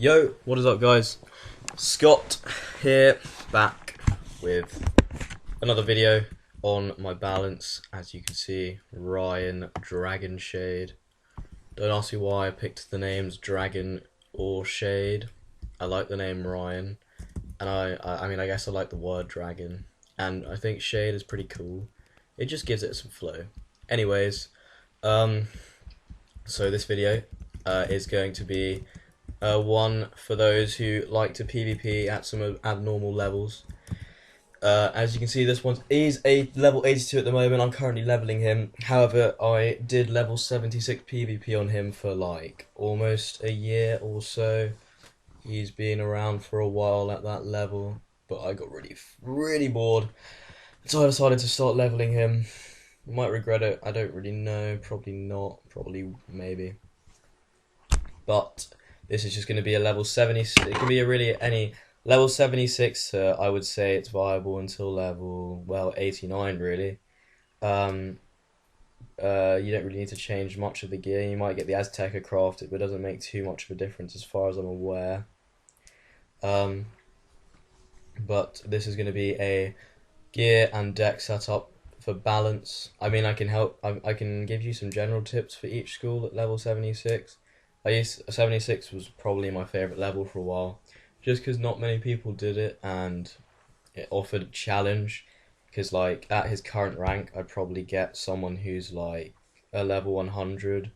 Yo, what is up guys? Scott here, back with another video on my balance. As you can see, Ryan Dragon Shade. Don't ask me why I picked the names Dragon or Shade. I like the name Ryan, and I mean I guess I like the word dragon, and I think Shade is pretty cool. It just gives it some flow. Anyways, so this video is going to be one for those who like to PvP at some abnormal levels. As you can see, this one is a level 82 at the moment. I'm currently leveling him. However, I did level 76 PvP on him for like almost a year or so. He's been around for a while at that level, but I got really bored, so I decided to start leveling him. I might regret it. I don't really know. Probably not. Probably maybe. But this is just going to be a level 70. It can be any level 76. I would say it's viable until level 89 really. You don't really need to change much of the gear. You might get the Azteca crafted, but it doesn't make too much of a difference as far as I'm aware. But this is going to be a gear and deck setup for balance. I mean, I can help. I can give you some general tips for each school at level 76. 76 was probably my favourite level for a while, just because not many people did it, and it offered a challenge, because like at his current rank I'd probably get someone who's like a level 100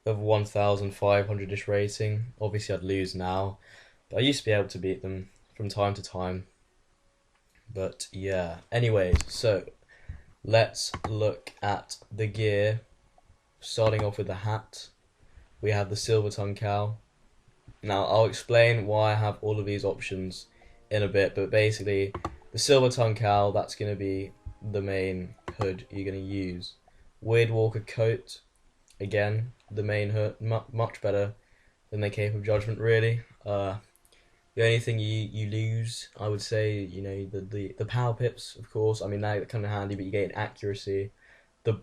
of 1500ish rating. Obviously I'd lose now, but I used to be able to beat them from time to time. But yeah, anyways, so let's look at the gear, starting off with the hat. We have the silver tongue cow. Now I'll explain why I have all of these options in a bit, but basically the silver tongue cow, that's going to be the main hood you're going to use. Weird Walker coat, again the main hood, much better than the Cape of Judgment really. The only thing you lose, I would say, you know, the power pips, of course. I mean, that kind of handy, but you gain accuracy.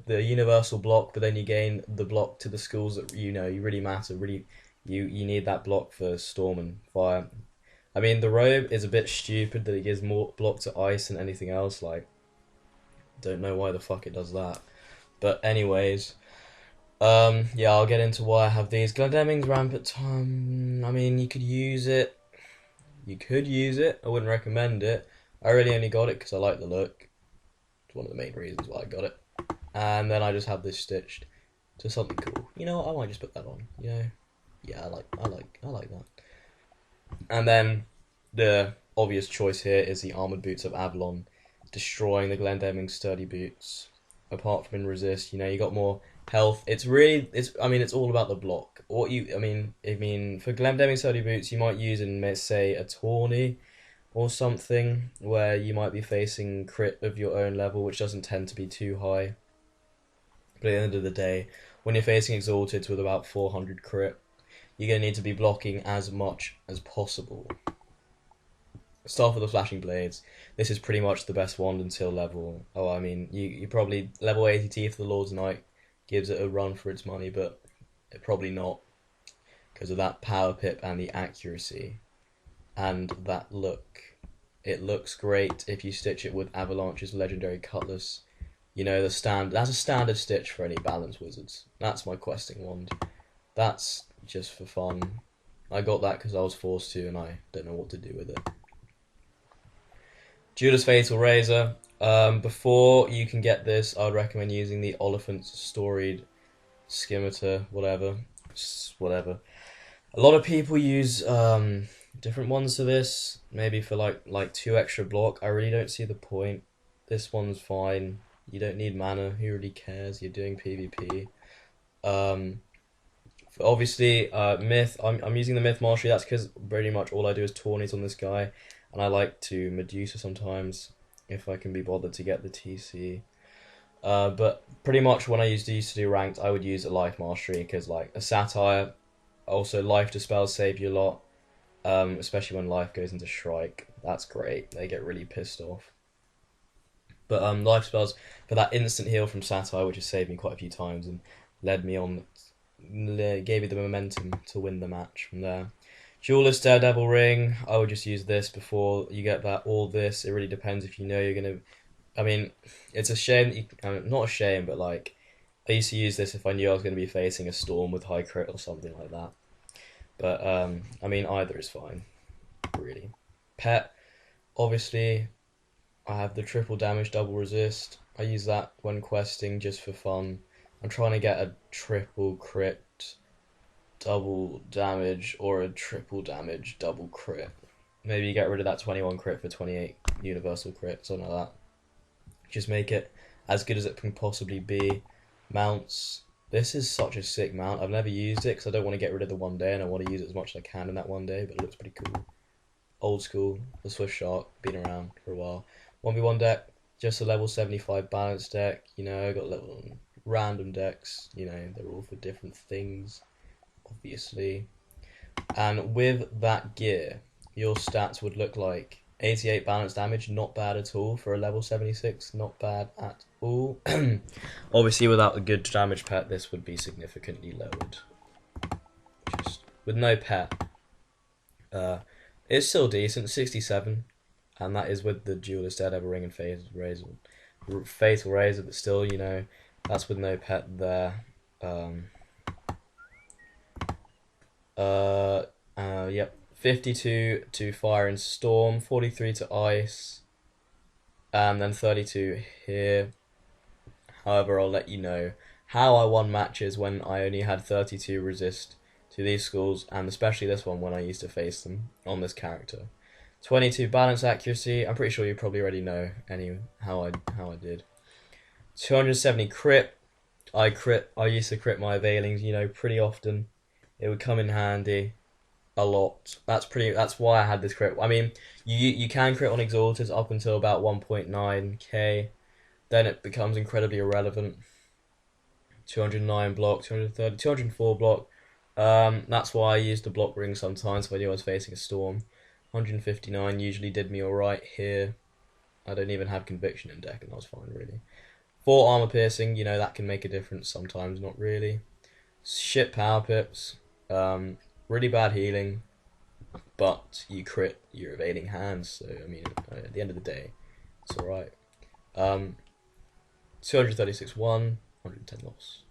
The universal block, but then you gain the block to the schools that you really matter. Really, you need that block for storm and fire. I mean, the robe is a bit stupid that it gives more block to ice than anything else. Like, don't know why the fuck it does that. But anyways, yeah, I'll get into why I have these. Glendemming's rampant time. I mean, you could use it. You could use it. I wouldn't recommend it. I really only got it because I like the look. It's one of the main reasons why I got it. And then I just have this stitched to something cool. You know what? I might just put that on. You know, yeah, I like that. And then the obvious choice here is the armored boots of Avalon, destroying the Glendemming sturdy boots. Apart from in resist, you know, you got more health. It's all about the block. I mean, for Glendemming sturdy boots, you might use in, let's say, a tourney or something where you might be facing crit of your own level, which doesn't tend to be too high. But at the end of the day, when you're facing Exalted with about 400 crit, you're going to need to be blocking as much as possible. Start with the Flashing Blades. This is pretty much the best wand until level... Oh, I mean, you probably... Level 80 Teeth of the Lord's Knight gives it a run for its money, but it probably not, because of that power pip and the accuracy. And that look. It looks great if you stitch it with Avalanche's legendary cutlass. You know, that's a standard stitch for any balance wizards. That's my questing wand. That's just for fun. I got that because I was forced to, and I don't know what to do with it. Judas Fatal Razor. Before you can get this, I would recommend using the Oliphant's Storied Scimitar, whatever. A lot of people use different ones to this, maybe for like 2 extra block. I really don't see the point. This one's fine. You don't need mana. Who really cares? You're doing PvP. Obviously, Myth. I'm using the Myth Mastery. That's because pretty much all I do is tourneys on this guy, and I like to Medusa sometimes if I can be bothered to get the TC. But pretty much when I used to do ranked, I would use a Life Mastery, because like a Satire, also Life Dispels save you a lot, especially when Life goes into Strike. That's great. They get really pissed off. But Life Spells for that instant heal from Satire, which has saved me quite a few times and led me on, gave me the momentum to win the match from there. Duelist Daredevil Ring, I would just use this before you get that. All this, it really depends if you know you're going to... I mean, it's a shame that you... not a shame, but like, I used to use this if I knew I was going to be facing a Storm with high crit or something like that. But, I mean, either is fine, really. Pet, obviously, I have the triple damage, double resist. I use that when questing just for fun. I'm trying to get a triple crit, double damage, or a triple damage, double crit. Maybe you get rid of that 21 crit for 28 universal crit, something like that. Just make it as good as it can possibly be. Mounts. This is such a sick mount. I've never used it because I don't want to get rid of the one day and I want to use it as much as I can in that one day, but it looks pretty cool. Old school, the Swift Shark, been around for a while. 1v1 deck, just a level 75 balance deck. You know, I got little random decks. You know, they're all for different things, obviously. And with that gear, your stats would look like 88 balance damage, not bad at all for a level 76, not bad at all. Obviously, without a good damage pet, this would be significantly lowered. Just with no pet, it's still decent, 67, and that is with the Duelist Daredevil Ring and Fatal Razor, but still, you know, that's with no pet there. Yep, 52 to Fire and Storm, 43 to Ice, and then 32 here. However, I'll let you know how I won matches when I only had 32 resist to these schools, and especially this one when I used to face them on this character. 22 balance accuracy, I'm pretty sure you probably already know how I did. 270 crit. I used to crit my Veilings, you know, pretty often. It would come in handy a lot. That's why I had this crit. I mean, you can crit on Exalted up until about 1.9k. Then it becomes incredibly irrelevant. 209 block, 230, 204 block. That's why I used the block ring sometimes when I was facing a Storm. 159 usually did me alright here. I don't even have Conviction in deck and that was fine really. 4 armor piercing, you know, that can make a difference sometimes, not really. Shit power pips. Really bad healing, but you crit your evading hands, so I mean, at the end of the day, it's alright. 236 1, 110 loss.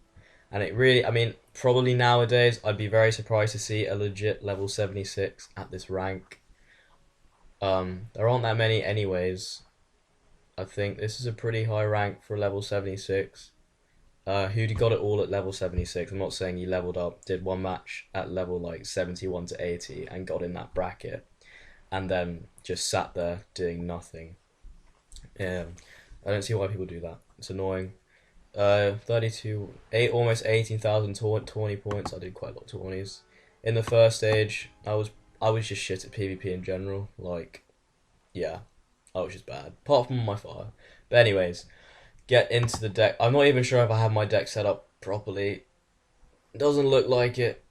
And it really, I mean, probably nowadays, I'd be very surprised to see a legit level 76 at this rank. There aren't that many anyways. I think this is a pretty high rank for level 76. Who'd got it all at level 76? I'm not saying you leveled up, did one match at level like 71 to 80 and got in that bracket, and then just sat there doing nothing. I don't see why people do that. It's annoying. 32, almost 18,000 20 points. I did quite a lot of 20s. In the first stage, I was just shit at PvP in general. Like, yeah, I was just bad. Apart from my fire. But anyways, get into the deck. I'm not even sure if I have my deck set up properly. Doesn't look like it.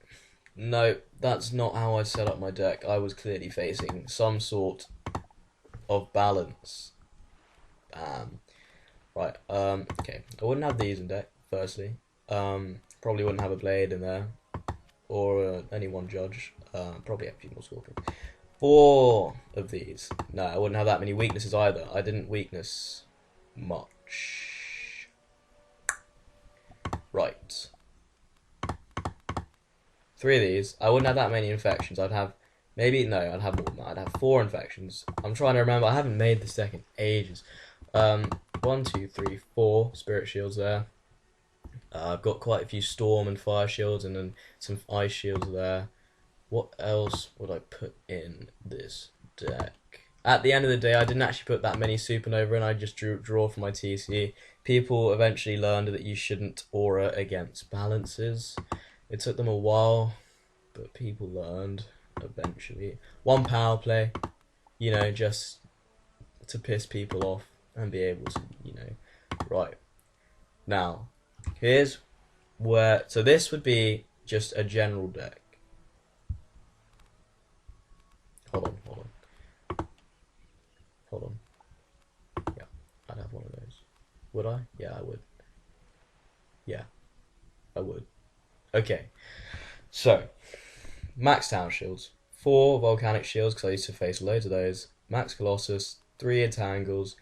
No, that's not how I set up my deck. I was clearly facing some sort of balance. Right, okay. I wouldn't have these in deck, firstly. Probably wouldn't have a blade in there. Or any one judge. Probably have a few more scorpions. 4 of these. No, I wouldn't have that many weaknesses either. I didn't weakness much. Right. 3 of these. I wouldn't have that many infections. I'd have maybe, no, I'd have more than that. I'd have 4 infections. I'm trying to remember. I haven't made this deck in ages. 1, 2, 3, 4 spirit shields there. I've got quite a few storm and fire shields and then some ice shields there. What else would I put in this deck? At the end of the day, I didn't actually put that many supernova in. I just draw for my TC. People eventually learned that you shouldn't aura against balances. It took them a while, but people learned eventually. 1 power play, you know, just to piss people off and be able to, you know, right. Now, here's where, so this would be just a general deck. Hold on. Yeah, I'd have one of those. Would I? Yeah, I would. Yeah, I would. Okay, so, max tower shields, 4 volcanic shields because I used to face loads of those. Max Colossus, 3 entangles,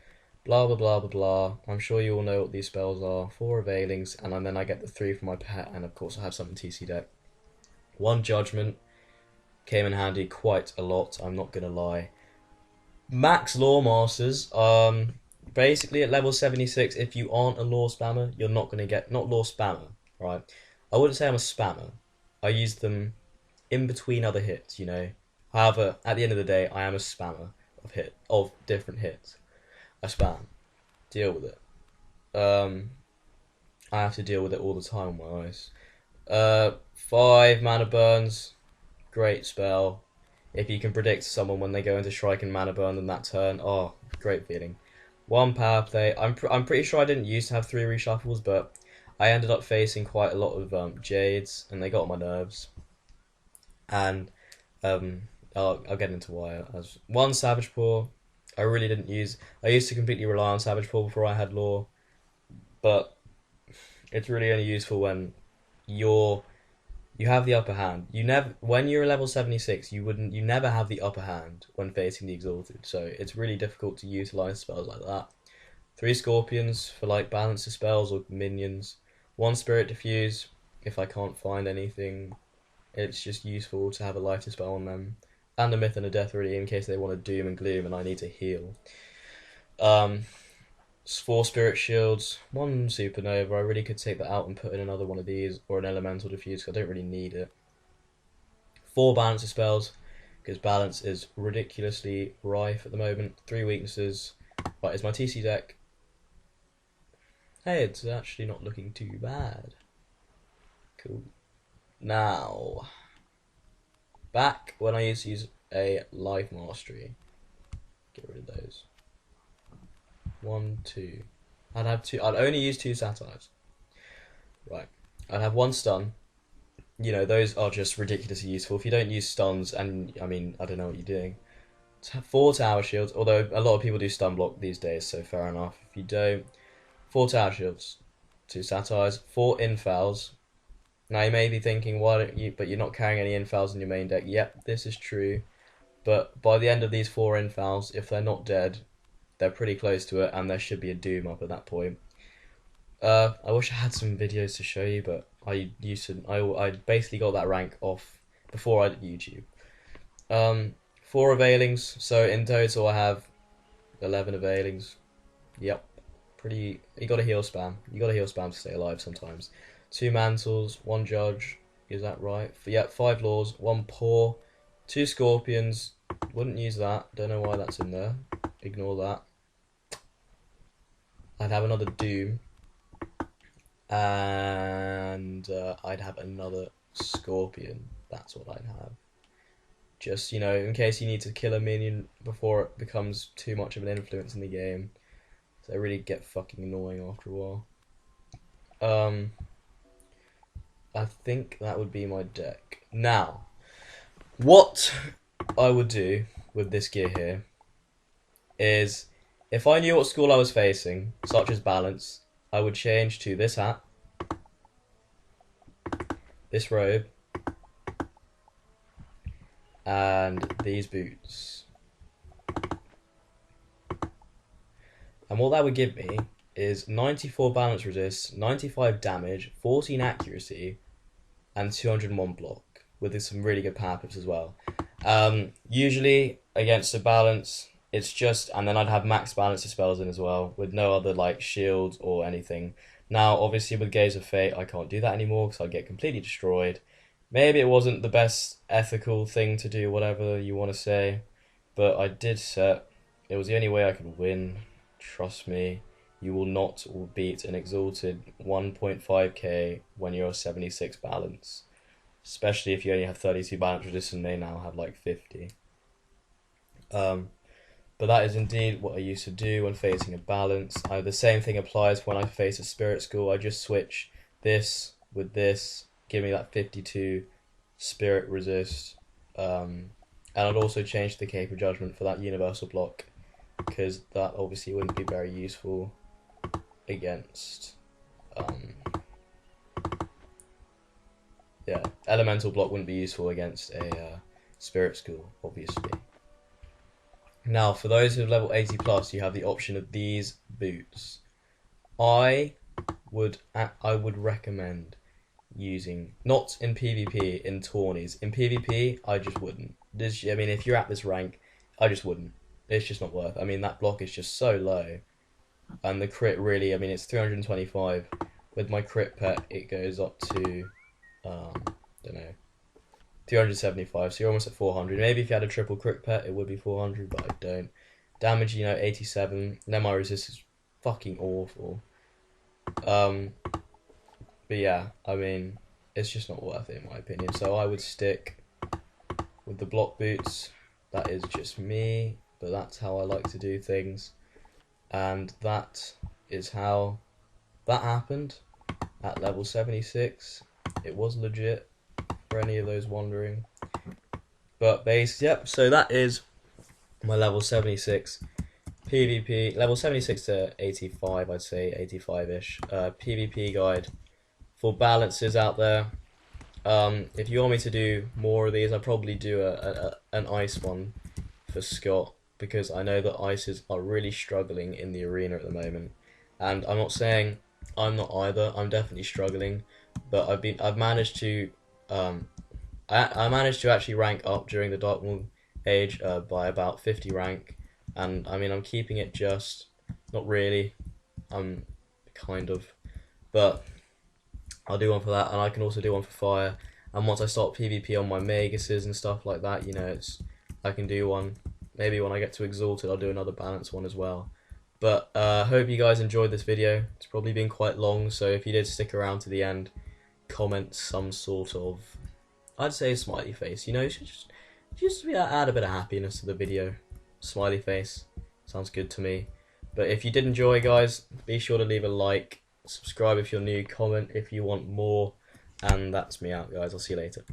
blah blah blah blah blah. I'm sure you all know what these spells are. 4 availings, and then I get the 3 from my pet, and of course I have some in TC deck. 1 judgment came in handy quite a lot. I'm not gonna lie. Max Lore Masters. Basically at level 76, if you aren't a lore spammer, you're not gonna get not lore spammer, right? I wouldn't say I'm a spammer. I use them in between other hits, you know. However, at the end of the day, I am a spammer of different hits. I spam. Deal with it. I have to deal with it all the time on my ice. 5 mana burns, great spell. If you can predict someone when they go into strike and mana burn them that turn, oh, great feeling. 1 power play. I'm pretty sure I didn't used to have 3 reshuffles, but I ended up facing quite a lot of Jades, and they got on my nerves. And I'll get into why. As 1 Savage Paw, I really didn't use. I used to completely rely on Savage Paw before I had Lore, but it's really only useful when you have the upper hand. When you're level 76, you never have the upper hand when facing the Exalted. So it's really difficult to utilize spells like that. 3 Scorpions for like balancer spells or minions. 1 Spirit Diffuse if I can't find anything. It's just useful to have a lighter spell on them. And a Myth and a Death really in case they want to Doom and Gloom and I need to heal. 4 Spirit Shields, 1 Supernova. I really could take that out and put in another one of these, or an Elemental Diffuse, because I don't really need it. 4 Balancer spells, because balance is ridiculously rife at the moment. 3 weaknesses. Right, is my TC deck? Hey, it's actually not looking too bad. Cool. Now, back when I used to use a Life Mastery. Get rid of those. 1, 2. I'd only use 2 Satires. Right. I'd have 1 stun. You know, those are just ridiculously useful. If you don't use stuns, and I mean, I don't know what you're doing. 4 tower shields, although a lot of people do stun block these days, so fair enough. If you don't, 4 tower shields, 2 Satires, 4 infals. Now you may be thinking, why don't you? But you're not carrying any infals in your main deck. Yep, this is true. But by the end of these 4 infals, if they're not dead, they're pretty close to it, and there should be a Doom up at that point. I wish I had some videos to show you, but I basically got that rank off before I did YouTube. 4 availings, so in total I have 11 availings. Yep, pretty. You got to heal spam. You got to heal spam to stay alive sometimes. 2 mantles, 1 judge. Is that right? Yep, 5 laws, 1 paw, 2 scorpions. Wouldn't use that. Don't know why that's in there. Ignore that. I'd have another Doom, and I'd have another Scorpion. That's what I'd have. Just, you know, in case you need to kill a minion before it becomes too much of an influence in the game. So they really get fucking annoying after a while. I think that would be my deck. Now, what I would do with this gear here is, if I knew what school I was facing, such as balance, I would change to this hat, this robe, and these boots. And what that would give me is 94 balance resist, 95 damage, 14 accuracy, and 201 block, with some really good power pips as well. Usually, against a balance, it's just, and then I'd have max balancer spells in as well, with no other like shields or anything. Now, obviously with Gaze of Fate, I can't do that anymore because I'd get completely destroyed. Maybe it wasn't the best ethical thing to do, whatever you want to say, but I did set. It was the only way I could win. Trust me, you will not beat an Exalted 1.5k when you're a 76 balance. Especially if you only have 32 balance resist and they now have like 50. But that is indeed what I used to do when facing a balance. The same thing applies when I face a Spirit School. I just switch this with this, give me that 52 Spirit resist. And I'd also change the Cape of Judgment for that universal block, because that obviously wouldn't be very useful against... elemental block wouldn't be useful against a Spirit School, obviously. Now, for those who are level 80 plus, you have the option of these boots. I would recommend using, not in PvP, in tourneys. In PvP, I just wouldn't. I mean, if you're at this rank, I just wouldn't. It's just not worth. I mean, that block is just so low, and the crit really. I mean, it's 325. With my crit pet, it goes up to, don't know, 375. So you're almost at 400. Maybe if you had a triple crit pet, it would be 400, but I don't. Damage, 87. Then my resist is fucking awful. But yeah, I mean, it's just not worth it in my opinion. So I would stick with the block boots. That is just me, but that's how I like to do things. And that is how that happened at level 76. It was legit, for any of those wondering. But yep, so that is my level 76 PvP, level 76 to 85, I'd say 85-ish, PvP guide for balances out there. If you want me to do more of these, I'll probably do an ice one for Scot, because I know that ices are really struggling in the arena at the moment. And I'm not saying I'm not either, I'm definitely struggling, but I've managed to I managed to actually rank up during the Dark Moon age by about 50 rank, and I mean I'm keeping it just, not really, kind of, but I'll do one for that, and I can also do one for fire. And once I start PvP on my Maguses and stuff like that, I can do one. Maybe when I get to Exalted, I'll do another balance one as well. But hope you guys enjoyed this video. It's probably been quite long, so if you did stick around to the end, comment some sort of, I'd say, smiley face. Just add a bit of happiness to the video. Smiley face sounds good to me. But if you did enjoy, guys, be sure to leave a like, subscribe if you're new, comment if you want more, and that's me out, guys. I'll see you later.